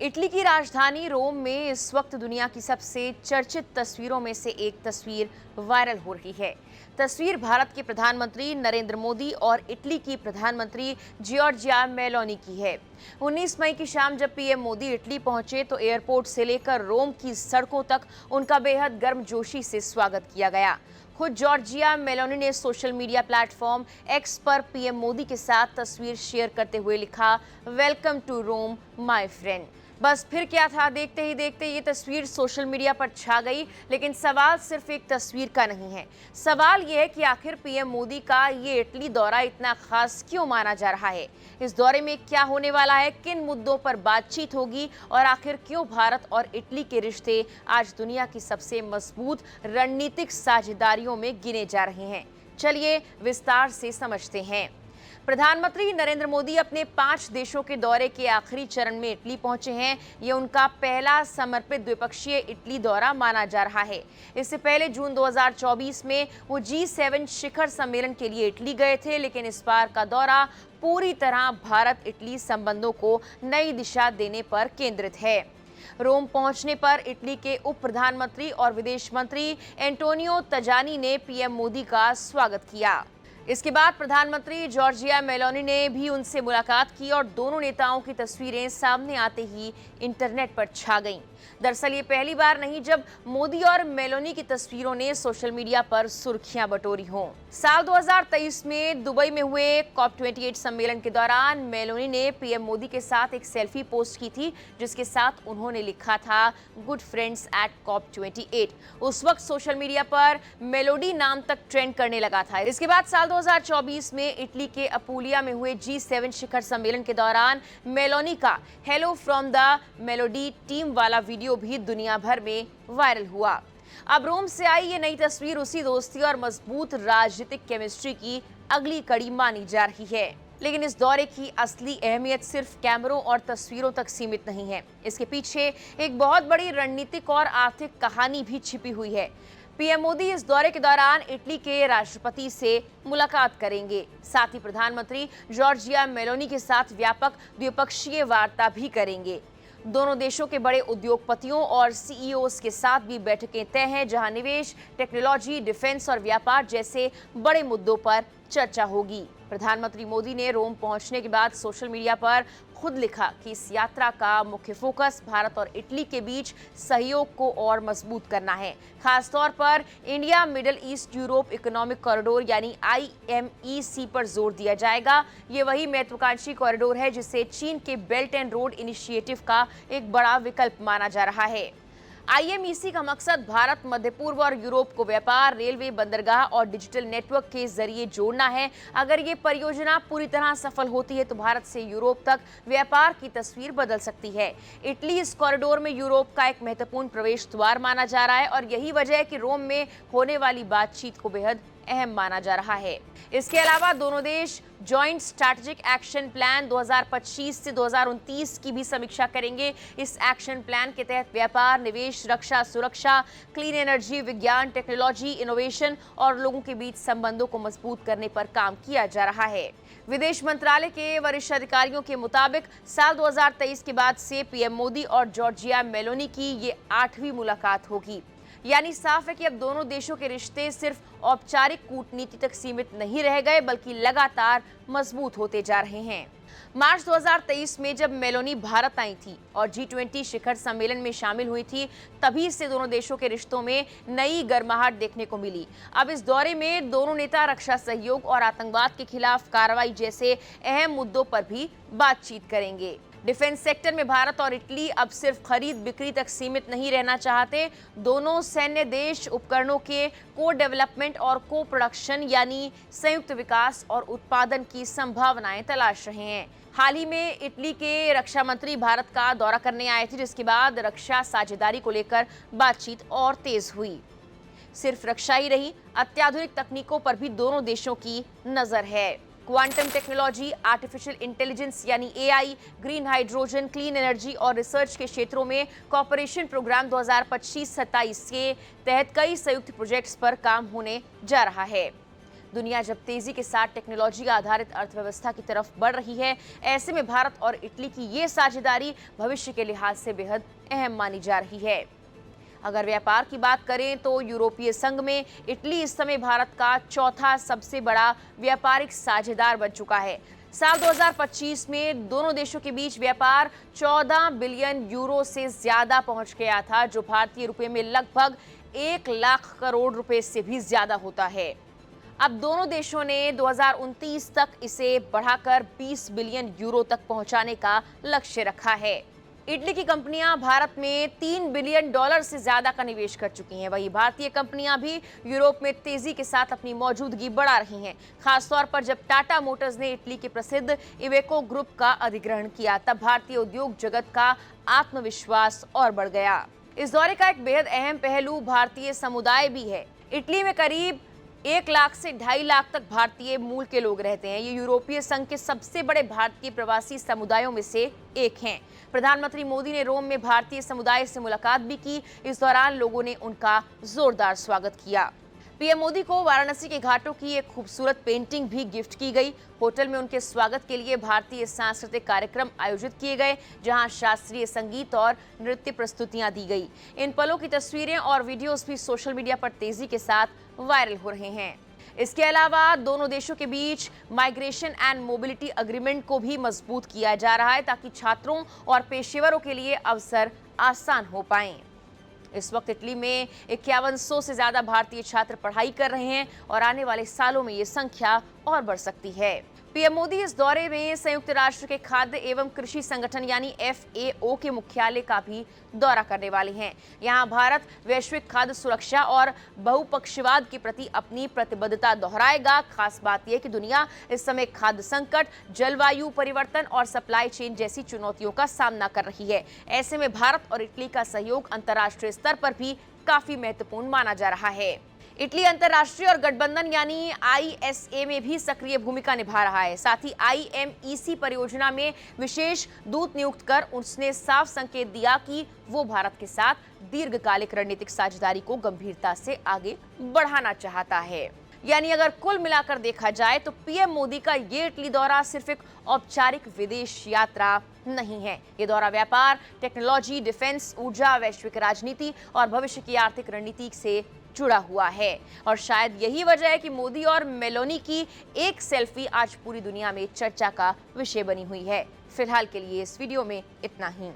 Italy की राजधानी रोम में इस वक्त दुनिया की सबसे चर्चित तस्वीरों में से एक तस्वीर वायरल हो रही है। तस्वीर भारत के प्रधानमंत्री नरेंद्र मोदी और इटली की प्रधानमंत्री जॉर्जिया मेलोनी की है। 19 मई की शाम जब पीएम मोदी इटली पहुंचे तो एयरपोर्ट से लेकर रोम की सड़कों तक उनका बेहद गर्मजोशी से स्वागत किया गया। खुद जॉर्जिया मेलोनी ने सोशल मीडिया प्लेटफॉर्म एक्स पर पीएम मोदी के साथ तस्वीर शेयर करते हुए लिखा, welcome to Rome my friend. बस फिर क्या था, देखते ही देखते ये तस्वीर सोशल मीडिया पर छा गई। लेकिन सवाल सिर्फ एक तस्वीर का नहीं है। सवाल ये है कि आखिर पीएम मोदी का ये इटली दौरा इतना खास क्यों माना जा रहा है। इस दौरे में क्या होने वाला है, किन मुद्दों पर बातचीत होगी और आखिर क्यों भारत और इटली के रिश्ते आज दुनिया की सबसे मजबूत रणनीतिक साझेदारियों में गिने जा रहे हैं। चलिए विस्तार से समझते हैं। प्रधानमंत्री नरेंद्र मोदी अपने 5 देशों के दौरे के आखिरी चरण में इटली पहुंचे हैं। ये उनका पहला समर्पित द्विपक्षीय इटली दौरा माना जा रहा है। इससे पहले जून 2024 में वो G7 शिखर सम्मेलन के लिए इटली गए थे, लेकिन इस बार का दौरा पूरी तरह भारत इटली संबंधों को नई दिशा देने पर केंद्रित है। रोम पहुंचने पर इटली के उप प्रधानमंत्री और विदेश मंत्री एंटोनियो तजानी ने पीएम मोदी का स्वागत किया। इसके बाद प्रधानमंत्री जॉर्जिया मेलोनी ने भी उनसे मुलाकात की और दोनों नेताओं की तस्वीरें सामने आते ही इंटरनेट पर छा गईं। दरअसल ये पहली बार नहीं जब मोदी और मेलोनी की तस्वीरों ने सोशल मीडिया पर सुर्खियां बटोरी हों। साल 2023 में दुबई में हुए COP28 सम्मेलन के दौरान मेलोनी ने पीएम मोदी के साथ एक सेल्फी पोस्ट की थी, जिसके साथ उन्होंने लिखा था, गुड फ्रेंड्स एट COP28। उस वक्त सोशल मीडिया पर मेलोडी नाम तक ट्रेंड करने लगा था। इसके बाद साल 2024 में इटली के अपूलिया में हुए G7 शिखर सम्मेलन के दौरान मेलोनी का hello from the melody team वाला वीडियो भी दुनिया भर में वायरल हुआ। अब रोम से आई ये नई तस्वीर उसी दोस्ती और मजबूत राजनीतिक केमिस्ट्री की अगली कड़ी मानी जा रही है। लेकिन इस दौरे की असली अहमियत सिर्फ कैमरों और तस्वीरों तक सीमित नहीं है। इसके पीछे एक बहुत बड़ी रणनीतिक और आर्थिक कहानी भी छिपी हुई है। पीएम मोदी इस दौरे के दौरान इटली के राष्ट्रपति से मुलाकात करेंगे। साथ ही प्रधानमंत्री जॉर्जिया मेलोनी के साथ व्यापक द्विपक्षीय वार्ता भी करेंगे। दोनों देशों के बड़े उद्योगपतियों और सीईओज के साथ भी बैठकें तय हैं, जहां निवेश, टेक्नोलॉजी, डिफेंस और व्यापार जैसे बड़े मुद्दों पर चर्चा होगी। प्रधानमंत्री मोदी ने रोम पहुंचने के बाद सोशल मीडिया पर खुद लिखा कि इस यात्रा का मुख्य फोकस भारत और इटली के बीच सहयोग को और मजबूत करना है। खासतौर पर India middle east Europe economic corridor यानी IMEC पर जोर दिया जाएगा। ये वही महत्वाकांक्षी कॉरिडोर है जिसे चीन के बेल्ट एंड रोड इनिशिएटिव का एक बड़ा विकल्प माना जा रहा है। IMEC का मकसद भारत, मध्य पूर्व और यूरोप को व्यापार, रेलवे, बंदरगाह और डिजिटल नेटवर्क के जरिए जोड़ना है। अगर ये परियोजना पूरी तरह सफल होती है तो भारत से यूरोप तक व्यापार की तस्वीर बदल सकती है। इटली इस कॉरिडोर में यूरोप का एक महत्वपूर्ण प्रवेश द्वार माना जा रहा है और यही वजह है कि रोम में होने वाली बातचीत को बेहद अहम माना जा रहा है। इसके अलावा दोनों देश जॉइंट स्ट्रैटेजिक एक्शन प्लान 2025 से 2029 की भी समीक्षा करेंगे। इस एक्शन प्लान के तहत व्यापार, निवेश, रक्षा, सुरक्षा, क्लीन एनर्जी, विज्ञान, टेक्नोलॉजी, इनोवेशन और लोगों के बीच संबंधों को मजबूत करने पर काम किया जा रहा है। विदेश मंत्रालय के वरिष्ठ अधिकारियों के मुताबिक साल 2023 के बाद से पीएम मोदी और जॉर्जिया मेलोनी की ये 8वीं मुलाकात होगी। यानी साफ है कि अब दोनों देशों के रिश्ते सिर्फ औपचारिक कूटनीति तक सीमित नहीं रह गए, बल्कि लगातार मजबूत होते जा रहे हैं। मार्च 2023 में जब मेलोनी भारत आई थी और G20 शिखर सम्मेलन में शामिल हुई थी, तभी से दोनों देशों के रिश्तों में नई गर्माहट देखने को मिली। अब इस दौरे में दोनों नेता रक्षा सहयोग और आतंकवाद के खिलाफ कार्रवाई जैसे अहम मुद्दों पर भी बातचीत करेंगे। डिफेंस सेक्टर में भारत और इटली अब सिर्फ खरीद बिक्री तक सीमित नहीं रहना चाहते। दोनों सैन्य देश उपकरणों के को डेवलपमेंट और को प्रोडक्शन यानी संयुक्त विकास और उत्पादन की संभावनाएं तलाश रहे हैं। हाल ही में इटली के रक्षा मंत्री भारत का दौरा करने आए थे, जिसके बाद रक्षा साझेदारी को लेकर बातचीत और तेज हुई। सिर्फ रक्षा ही नहीं, अत्याधुनिक तकनीकों पर भी दोनों देशों की नजर है। क्वांटम टेक्नोलॉजी, आर्टिफिशियल इंटेलिजेंस यानी AI, green hydrogen, clean energy और रिसर्च के क्षेत्रों में कॉपरेशन प्रोग्राम 2025-27 के तहत कई संयुक्त प्रोजेक्ट्स पर काम होने जा रहा है। दुनिया जब तेजी के साथ टेक्नोलॉजी आधारित अर्थव्यवस्था की तरफ बढ़ रही है, ऐसे में भारत और इटली की ये साझेदारी भविष्य के लिहाज से बेहद अहम मानी जा रही है। अगर व्यापार की बात करें तो यूरोपीय संघ में इटली इस समय भारत का चौथा सबसे बड़ा व्यापारिक साझेदार बन चुका है। साल 2025 में दोनों देशों के बीच व्यापार 14 बिलियन यूरो से ज्यादा पहुंच गया था, जो भारतीय रुपए में लगभग 1 लाख करोड़ रुपए से भी ज्यादा होता है। अब दोनों देशों ने 2029 तक इसे बढ़ाकर 20 बिलियन यूरो तक पहुंचाने का लक्ष्य रखा है। इटली की कंपनियां भारत में $3 बिलियन से ज्यादा का निवेश कर चुकी हैं। वहीं भारतीय कंपनियां भी यूरोप में तेजी के साथ अपनी मौजूदगी बढ़ा रही हैं। खासतौर पर जब टाटा मोटर्स ने इटली के प्रसिद्ध इवेको ग्रुप का अधिग्रहण किया, तब भारतीय उद्योग जगत का आत्मविश्वास और बढ़ गया। इस दौरे का एक बेहद अहम पहलू भारतीय समुदाय भी है। इटली में करीब 1 लाख से 2.5 लाख तक भारतीय मूल के लोग रहते हैं। ये यूरोपीय संघ के सबसे बड़े भारतीय प्रवासी समुदायों में से एक हैं। प्रधानमंत्री मोदी ने रोम में भारतीय समुदाय से मुलाकात भी की। इस दौरान लोगों ने उनका जोरदार स्वागत किया। पीएम मोदी को वाराणसी के घाटों की एक खूबसूरत पेंटिंग भी गिफ्ट की गई। होटल में उनके स्वागत के लिए भारतीय सांस्कृतिक कार्यक्रम आयोजित किए गए, जहां शास्त्रीय संगीत और नृत्य प्रस्तुतियां दी गई। इन पलों की तस्वीरें और वीडियोस भी सोशल मीडिया पर तेजी के साथ वायरल हो रहे हैं। इसके अलावा दोनों देशों के बीच माइग्रेशन एंड मोबिलिटी एग्रीमेंट को भी मजबूत किया जा रहा है, ताकि छात्रों और पेशेवरों के लिए अवसर आसान हो पाएं। इस वक्त इटली में 5100 से ज्यादा भारतीय छात्र पढ़ाई कर रहे हैं और आने वाले सालों में ये संख्या और बढ़ सकती है। पीएम मोदी इस दौरे में संयुक्त राष्ट्र के खाद्य एवं कृषि संगठन यानी FAO के मुख्यालय का भी दौरा करने वाले हैं। यहां भारत वैश्विक खाद्य सुरक्षा और बहुपक्षवाद के प्रति अपनी प्रतिबद्धता दोहराएगा। खास बात यह कि दुनिया इस समय खाद्य संकट, जलवायु परिवर्तन और सप्लाई चेन जैसी चुनौतियों का सामना कर रही है। ऐसे में भारत और इटली का सहयोग अंतर्राष्ट्रीय स्तर पर भी काफी महत्वपूर्ण माना जा रहा है। इटली अंतर्राष्ट्रीय और गठबंधन यानी ISA में भी सक्रिय भूमिका निभा रहा है। साथ ही IMEC परियोजना में विशेष दूत नियुक्त कर उसने साफ संकेत दिया कि वो भारत के साथ दीर्घकालिक रणनीतिक साझेदारी को गंभीरता से आगे बढ़ाना चाहता है। यानी अगर कुल मिलाकर देखा जाए तो पीएम मोदी का ये इटली दौरा सिर्फ एक औपचारिक विदेश यात्रा नहीं है। ये दौरा व्यापार, टेक्नोलॉजी, डिफेंस, ऊर्जा, वैश्विक राजनीति और भविष्य की आर्थिक रणनीति से जुड़ा हुआ है। और शायद यही वजह है कि मोदी और मेलोनी की एक सेल्फी आज पूरी दुनिया में चर्चा का विषय बनी हुई है। फिलहाल के लिए इस वीडियो में इतना ही।